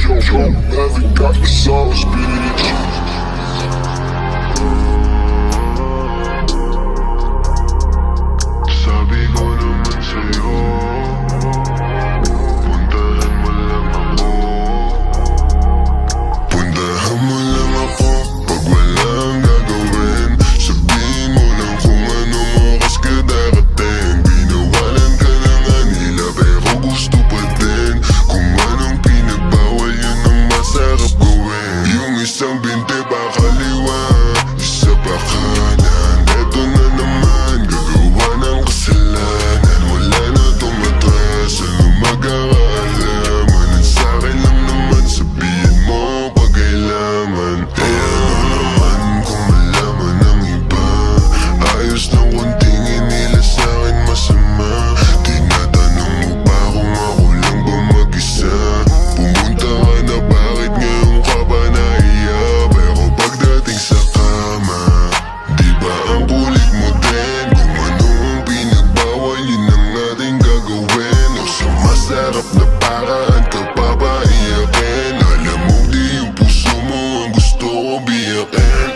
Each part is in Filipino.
Yo, haven't got the sauce, bitch. Sabi ko naman sa'yo, puntahan mo lang ako. Puntahan mo lang ako pag walang gagawin. Sabihin mo lang kung anong oras ka darating. Binawalan ka na nga nila pero gusto pa din. Kung anong pinagbawal yun ang masarap gawin. Yung isang binte pa kaliwa, isa pa kanan. Eto na naman, gagawa ng kasalanan. Wala na tumatras, ano mag-aalaman. Ang sa'kin lang naman, sabihin mo pag kailangan. Kaya naman kung malaman ng iba, ayos ng kunting inila sa'kin masama. Tinatanong mo pa kung ako lang ba mag-isa. Pumunta ka na, bakit ngayon ka ba nahiya? Pero pagdating sa kama, di ba ang kulit mo din? Kung ano ang pinagbawal, yun ang ating gagawin. O sa masarap na paraan ka pa ba iyakin? Alam mo di yung puso mo ang gusto ko biyakin.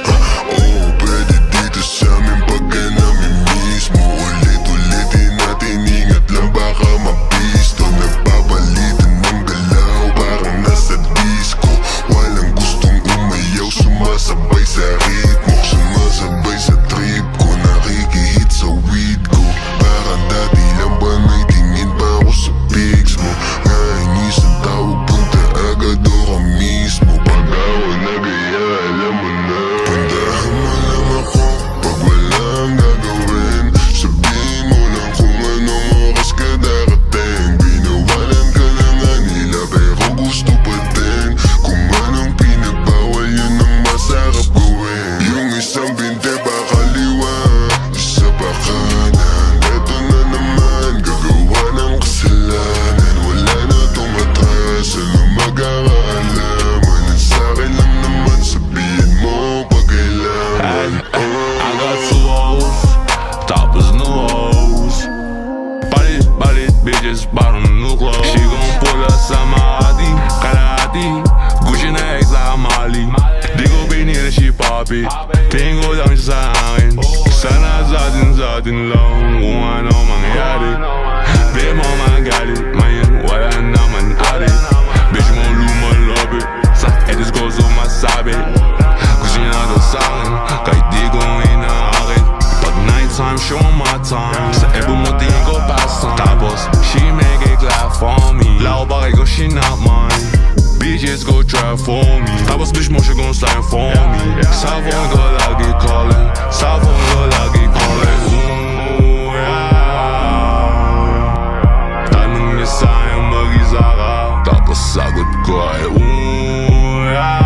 Oo, pwede dito sa amin pagka namin mismo. Ulit-ulitin natin, ingat lang baka mapisto. Nagpapalitan ng galaw, parang nasa disco. Walang gustong umayaw, sumasabay sa ritmo. Sumasabay sa trip ko, nakikihit sa weed ko. Parang dati lang ba may tingin pa ako sa pics mo? Ngayon isang tawag, punta agad o ka mismo. Pag ako nagaya, alam mo na. Puntahan mo lang ako pag walang gagawin. Sabihin mo lang kung anong oras ka darating. Binawalan ka na nga nila pero gusto pa din. Kung anong pinagbawal yun ang masarap gawin. Yung isang binte pa kaliwa, isa pa kanan. Eto na naman, gagawa ng kasalanan. Wala na tumatras, ano mag-aalaman. Ang sa'kin lang naman, sabihin mo pag kailangan. I got two O's, tapos no O's. Palit, bitches, parang new clothes. She gon' pull up sa Makati, kalahati. Gucci na ex like Mali. Di ko pinili, she pop it. Tingin ko lang siya sa akin. Sana sa atin lang kung ano mangyari. Di mo magalit, mayan wala naman alit. Bitch mo lumalapit, sa edges ko sumasabi. Gusto niya na daw sa'kin, kahit di ko inaakit. Pag nighttime, show my time. Sa ebo mo tingin ko pastime. Tapos, she make it clap for me. Lao ba kay ko, she not mine. Bitches go try for me. Tapos bitch mo siya gon' slide for me. Sa phone ko lagi calling, sa phone ko lagi calling. Ooh, yeah. Tanong niya sa'yo mag-isa ka, tapos sagot ko ay ooh, yeah.